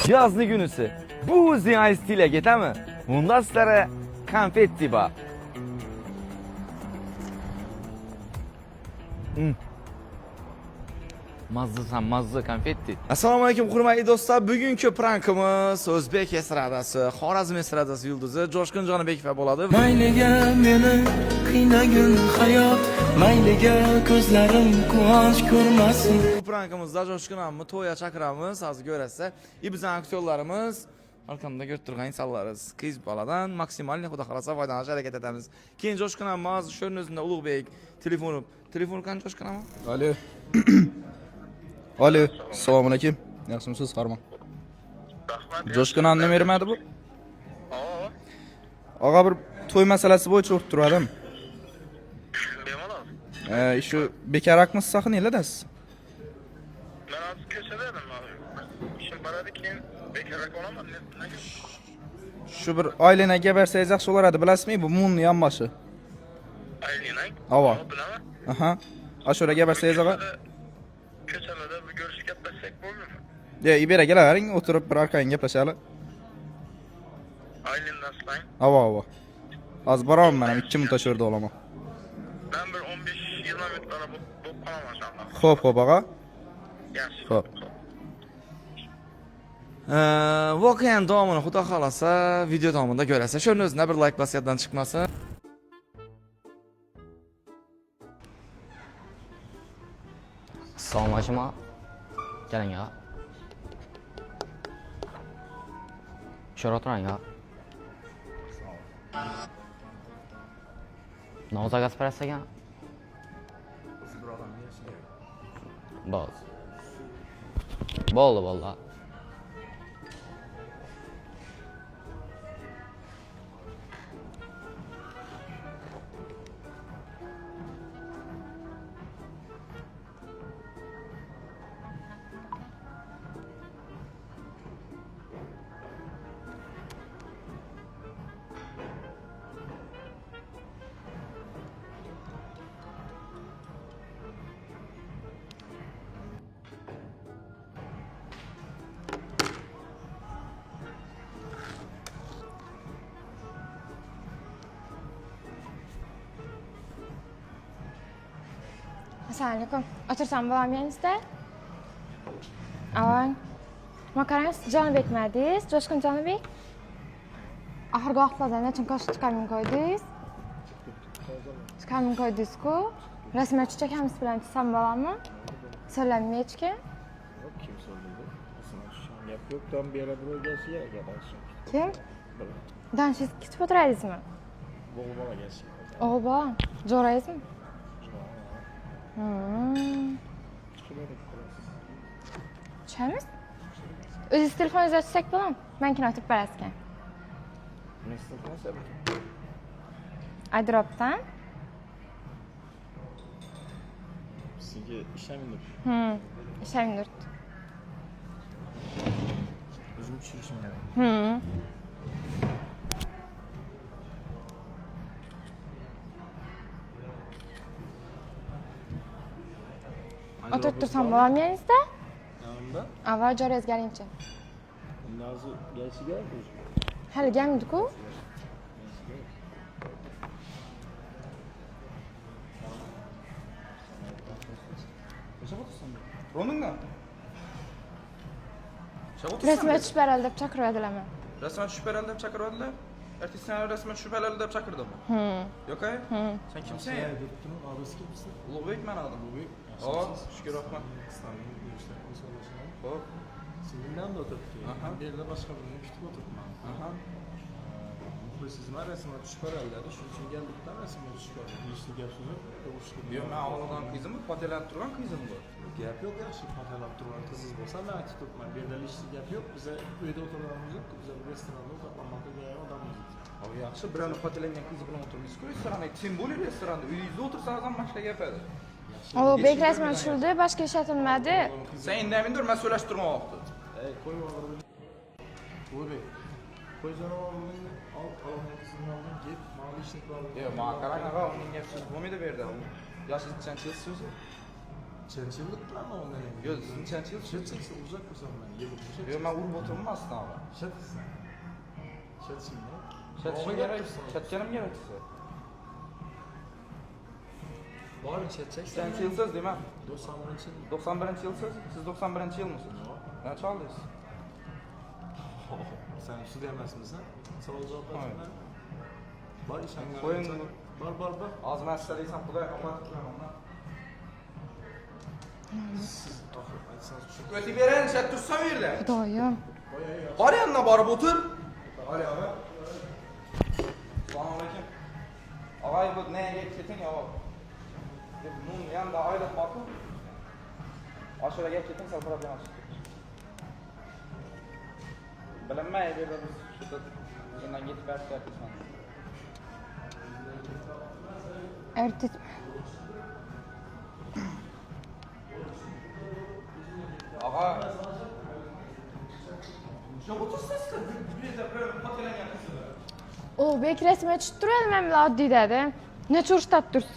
Yazlı günüsü. Bu ziyaret stile gete mi? Bundan sizlere konfetti var. Mazlı konfetti. Assalomu alaykum hurmatli do'stlar. Bugungi prankimiz O'zbek estradasi, Xorazm estradasi yulduzi Jo'shqin Jonibekov bo'ladi. Mayliga meni qiynagin hayot, mayliga ko'zlarim quvonch ko'rmasin. Bu prankimizda Jo'shqin ammi to'yga chaqiramiz, hozir ko'rasiz. Bizning aktyorlarimiz arkamda ko'rib turgan insonlarimiz. Qiz boladan maksimal xudo xolasa foydalanishga harakat etamiz. Keyin Jo'shqin ammi hozir shu o'rnimizda Ulug'bek telefon qani Jo'shqin ammi? Alo. Alo, assalomu alaykum. Yaxshimisiz, Farmon? Jo'shqin amni bermadi bu? Og'a bir to'y masalasi bo'yicha o'rib turdim. Bemalol. Shu bekarakmisiz saxin eladasiz? Men hozir ko'chada edim. İşim baradi keyin bekarak olaman. Shu bir oilenaga bersangiz yaxshi bo'lardi, bilasizmi? Bu Munni yonboshi. Aylinang. Ava. Bilaman. Aha. Ashuraga bersangiz og'a. Ko'chada bir görüşüp gaplaşsak bo'lmaymi? Ibera kelavering, o'tirib bir arkangga gaplashaylik. Aylindan so'ng. Ava. Hozir boraman men 2 minutda shu yerda olaman. Ben bir 15-20 minutlara bo'lib qolaman inshaalloh. Xo'p, og'a. Yaxshi. Xo'p. Voqean davomini xudo xolasa video davomida ko'rasiz. Shuni o'zida bir like bosgandan chiqmasin. Assalomu alaykum. Keling ya. Şöyle oturun ya. Ne olacak espresso ya? Boldu valla. Assalamualaikum. Otursam bo'lamanizda? Avang. Makarangiz Jonibek madingiz, Jo'shqin Jonibek. Oxirgi vaqtlarda nechun qo'shiq chiqarmay qo'ydingiz? Chiqarmay qo'ydingiz-ku. Rasmiyat chechakamiz bilan chizsam bo'ladimi? So'rlamay hech kim? Yo'q, kim so'raydi? Gap yo'q, dan beri bir o'g'asiga gaplashdik. Kim? Danshingiz kutib o'tiradingizmi? O'g'il bola gelsin. O'g'il bola. Jo'rayizmi? Tushamiz? O'zingiz telefoningizni ochsak bo'ladimi? Men kino o'tib borasiz. Aydiropdan? Sizga ishlamindir. Ishlamindir. O'zim tushirishim kerak. O'tirib tursam bo'lamanizda? Yanimda? Avval jo'rangiz galinchi. Endi hozir gelsiga o'zi. Hali gamdi-ku? Roningda? Rasmiyat tushib beradi deb chaqiradilarmi? Rasman tushib beradi deb chaqiradilar. Artistlar rasman tushib beradi deb chaqirdimi? Yo'q ay? Sen kimsan? Ulug'bek men adam. Ulug'bek. Shukr rahmat. Xo'p. Sizindan da o'tiribdi. Bu yerda boshqa birini kutib o'tiribman. Sizlar rasmga tushib beradilar, shuning uchun geldikdan rasmga tushib beradi. Ishni gap so'zib, Yo'q, men avvaldan qizimmi, fotolanib turgan qizim bu. Gap yo'q, yaxshi fotolanib turgan qiziz bo'lsa, men aytib turibman. Bu yerda ishni gap yo'q. Biz uyda o'tirganimiz yo'q, biz restoranda o'tirmoqqa kelgan odammiz. Yaxshi, birovni fotolangan qizi bilan o'tirmaysiz-ku restoranda. Tim bo'li restoranda uyingizda o'tirsangiz ham boshqa gap edi. Ulug'bek rasmiyat tushildi, boshqa ishlatilmadi. Sen indamindir, men so'rashib turgan vaqtda. Qo'yib olib. Ulug'bek. Koycan oğlunun alanın kızını aldın, git, mavi işlikle aldın. Yo'q, men qarang ağa, uning gap so'zi bo'lmaydi bu yerda. Yoshi nechanchi yil so'zi? Çerçevelik lan ondan emin. Yo'q, siz nechanchi yil so'zi? Çerçekse uzak mısın ben? Yedi kuşak. Yo'q, men urib o'tirmasdim ağa. Şatısın. Şatısın ya. Chatishim kerak, chatganim kerak size. Var mı çerçek? Nechanchi yil so'z deyman? 91. 91 yil so'z? Siz 91 yilmisiz? Necha oldingiz? Sen su diyemezsin sen. Savol cevap Evet. versin. Var işen. Koyun. Var. Hozir men sizga desam, xudoy omonat qilaman. O'tib bering, chat tursam bu yerda. Xudoyim. Bor yanına borib o'tir. Hadi ağa. Assalomu alaykum. Og'ay, bu nega keting yo? Deb nun yanında aylab boqib. Ashuraga keting, sal problem chiqdi. Bilinmay berdi biz shu bundan yetib beribmiz. Ertit. Ağa. Şu otursazsa bir de böyle patalangan kızı. Ulubek resme tushib turadi, men bilan oddiydada. Necha urushtab tursiz?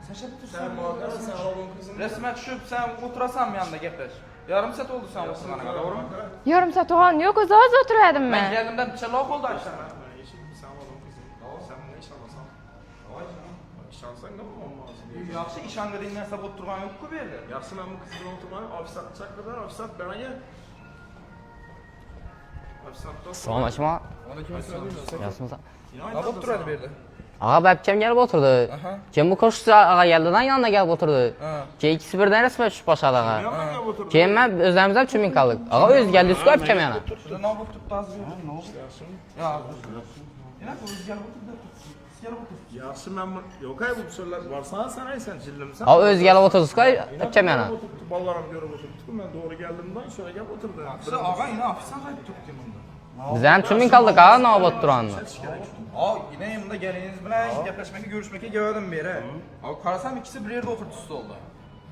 Sen şey otursan. Sen muhakkak sen oğlun kızını. Resme tushib sen o'tirasan yanında gaplash. Yarım saat oldu sen o'tirmana kadar, doğru mu? Yarim soat o'g'on yo'q, o'zi hozir o'tiradim Ben men. geldimden bir çaloq oldu akşam. Sen oğlun kızını. Sen ne iş alasan? İş alsan ne olmaz? Yaxshi ishonga dinlasa bo'lib turgan yo'q-ku bu yerda. Yaxshi men bu qizni o'tirmay, ofisat chaqirdilar, ofisat bana gel. Ofisatda. Assalomu alaykum ağa. Aleyküm assalom. Yaxshimisiz? Ne bo'lib turadi bu yerda? Ağa babkam gelip oturdu. Aha. Keyin bu ko'rshisi ağa geldidan yanına gelip oturdu. Ha. Keyin ikisi birden resme tushib boshladi ağa. Yanına oturdu. Keyin men o'zimiz ham tushunmay qoldik. Ağa o'zi keldi-ku babkam yana. Şurada ne bo'lib turibdi hozir? Ne oldu? Ya. Yana o'zgarib o'tirdi. Sizga o'tirdi. Yaxshi men yo'q ay bu so'zlar borsan sen aysan jillimsan. Ağa o'zi kelib oturdi-ku babkam yana. Bolalarım görüp oturdu. Ben doğru geldiğimden şöyle gel oturdu. Siz ağa yine ofisdan qaytib turibdi bunda. Biz ham tushunmay qoldik ağa nima bo'lib turganini. Aa, yine yanımda geliniz bilen yapışmaki, görüşmeki gördüm bir yere. Abi karasam ikisi bir yerde oturdu stolda.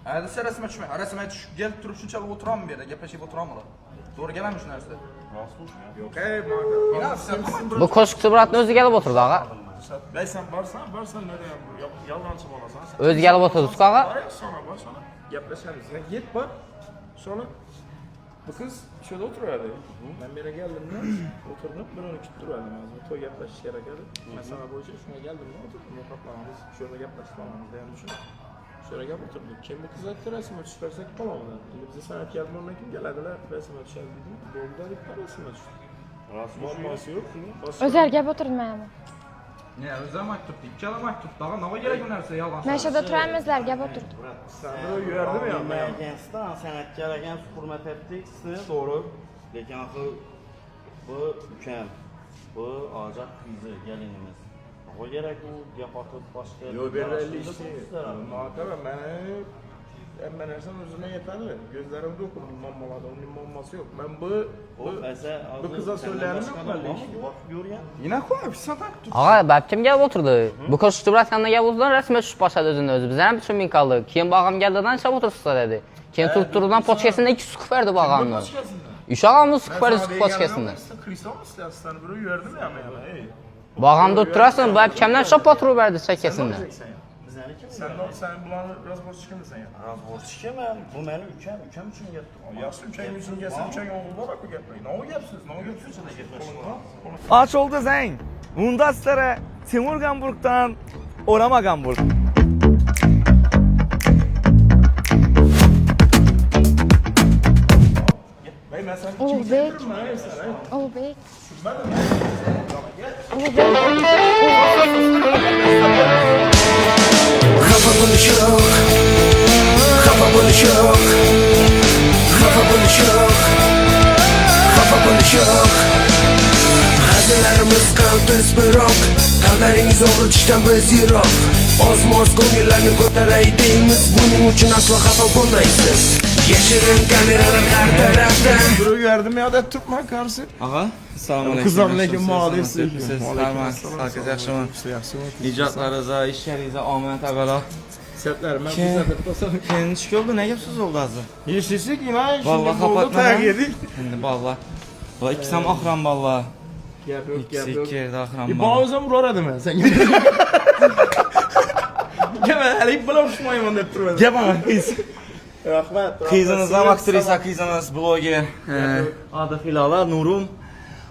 Hadi sen resme düşme. Resme düş. Gel durup şunçalık oturan bir yerde. Yapışıp oturan mı? Doğru gelemiş neresi? Yok ay muhakkak. Yine sen Bu ko'shqisi biratni o'zi kelib oturdi ağa. Ben sen varsan ne diyeyim? Yalancı olasan. O'zi kelib oturdi-ku ağa. Sonra bak sonra. Yaplaşalım. Sen git bak. Sonra bu kız şöyle oturuyordu. Ben bir yere geldim de oturdum. Ben onu küttürüyordum ağzıma. Toy yaklaş gerek geldi. Ben sana boyunca şuna geldim de oturdum. O kaplamamız şöyle yaklaşmamamız diye düşün. Şöyle gel oturduk. Kim bu kız etti resime düşürsek olamadı. Şimdi bize sanat geldi onunla kim geldiler resime düşer dedim. Doğrudan iptal resime düştü. Olması yok. O'zar gap o'tirdi men. Ne özel mektup değil. İki adam mektup. Daha ne var gerek önerse yalan. Men shu yerda turamizlar, gap o'tirdi. Sen de gördün ya. Agensidan san'atga agan hurmat etdik sizni, to'g'ri. Lekin axir bu ukam, bu Ojat qizi gelinimiz. O kerak u gap otib boshqa. Yo bereli işte. Muhakkak ben ersem özüme yeterli. Gözlerimde okudum mammalada. Onun mamması yok. Ben bu kıza söyleyelim yok mu? Yine koymuş sen tak tut. Ağa babkam kelib oturdi. Bu ko'shqisi birat yanına kelib oturdi, resme tushib boshladi o'zini o'zi. Biz ham tushunmay qoldik. Keyin bu og'am keldidan chap o'tirsa dedi. Keyin turib-turibdan pochkasidan 2 suqib berdi bu og'amni. Ish og'amni suqib berdi pochkasidan. Kristal mı istersen bunu gördüm ya yani. Bu og'amni o'tirasan, bu babkamdan chop o'tirib berdi chekkasidan. Sen bulanı razborçiki misin ya? Razborchiki men, bu meni ukam uchun gapdi. Yaxshi uchang uchun gelsin, uchang oğluna bak bu gaplayı. Ne o gapsiz, ne o gapsiz? Aç oldu zeng. Bunda sizlere Timur Gamburg'dan Orama Gamburg. Bey ben sen Ulubek. sen Ulubek. Xafa bo'lish yo'q, xafa bo'lish yo'q, xafa bo'lish yo'q, xafa bo'lish yo'q. Hazillarimiz qaltis biroq, qalblaringiz og'ritishdan biz yiroq. Oz-moz ko'ngillarni ko'taray deymiz, buning uchun aslo xafa bo'lmaysiz. Yashirin kameralar har tarafda. Bunu gördüm ya da tutma karşı. Ağa, assalomu alaykum. Kızamlekin muhalif Siz herkes yaxshimi? İcatlarınıza, işlerinizə omad avvalo. Setler ben bize de basalım. Keyin ish oldu, nega siz oldu hozir? Yeşilsik yine Vallahi şimdi oldu kapatma. tayak yedik. Endi vallahi. Vallahi ikkisam oxram vallahi. Gap yok, gap yok. İkisi yerdə axıram. Bana o zaman vurar edeme sen. Gel hele bana uçmayayım deyip durmadım. Gəl bana qız. Rahmet. Qızınız ham aktrisa, qızınız bloger. Adı Hilala, Nurum.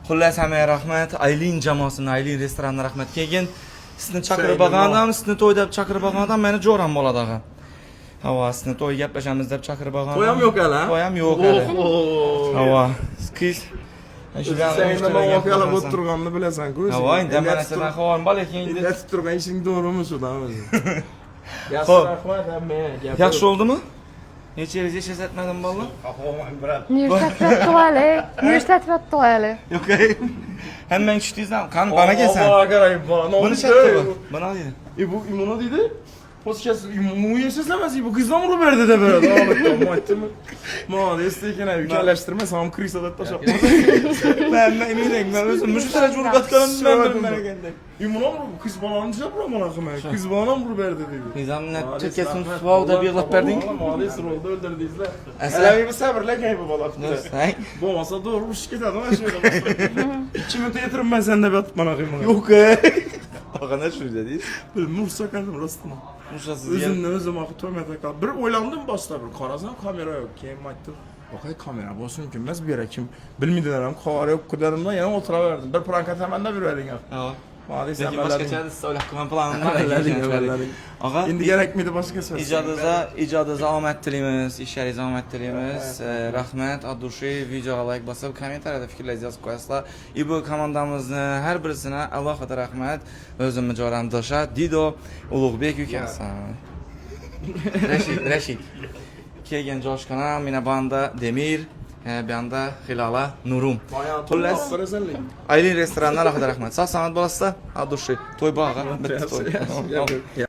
Xullas hammaga rahmat. Aylin jamoasina, Aylin restoranına rahmat. Keyin sizni chaqirib olgan odam, sizni to'y deb chaqirib olgan odam meni jo'ram bo'ladi ag'a. Havo, sizni to'y gaplashamiz deb chaqirib olgan. To'y ham yo'q hali. To'y ham yo'q hali. Havo, qiz. Sen de ben vakıyalıp oturganını bilesən ki. Havo, endi men sizdan xavorim bor lekin endi İndi tutturgan işin doğru şu da özü. Xo'p. Rahmet emme. yaxshi bo'ldimi? Necha yil yashasatmadim bola? Universitet qilaylik. Universitet qilaylik. Yo'q. Hammang tushdingizmi? Qani bana kelsan. Bana qarayib bana. Buni chatdi bu. Buni olaydi. Bu imunu dedi. Podcast imumu yesizlemez bu kızdan mı verdi de böyle. Tamam mı? Destekine ülkeleştirme samam krisa da taş yapma. Ben eminim ben özüm şu tarafa cumhur katkanım ben geldi. İmuna mı kız bana anca bırakma akıma. Kız bana mı verdi dedi. Nizamın Türkiye'sin tutmağı bir laf verdin. Maalesef rolda öldürdü izle. Esra bir sabırla gel bu balak. Sen? Bu masa doğru bu şirket adamı şöyle. 2 minute yatırım ben sende bir atman akıma. Yok. Bakana şu dediyiz. Böyle Mursa kaldım rastına. Mursasız Özümle özüm akı tömete kal. Bir oylandım başta bir karazan kamera yok. Kim açtı? Bakay kamera bosun kimmez bir yere kim. Bilmedilerim kamera yok kudarımdan yana oturaverdim. Bir prankat hemen de bir verin ya. Ha. Maalesef Peki başka çağda söyle kıvan planım var. Ağa İndi gerek miydi başka söz? icadınıza omad tileymiz, işlərinizə omad tileymiz. Rahmet, Aduşi, videoya like basıb, kommentariyada fikirlərinizi yazıb qoyasınlar. Bu komandamızın hər birisinə Allah'a rahmet, özümü coramdaşa, Dido, Uluqbek Yükensan. Rəşid. Keyin Coşkana, Mina banda Demir, bir anda Hilala, Nurum. Xullas, Aylin restoranına Allah'a rahmet. Sağ salamat bolasınlar. Aduşi, toy bağa, bitti toy.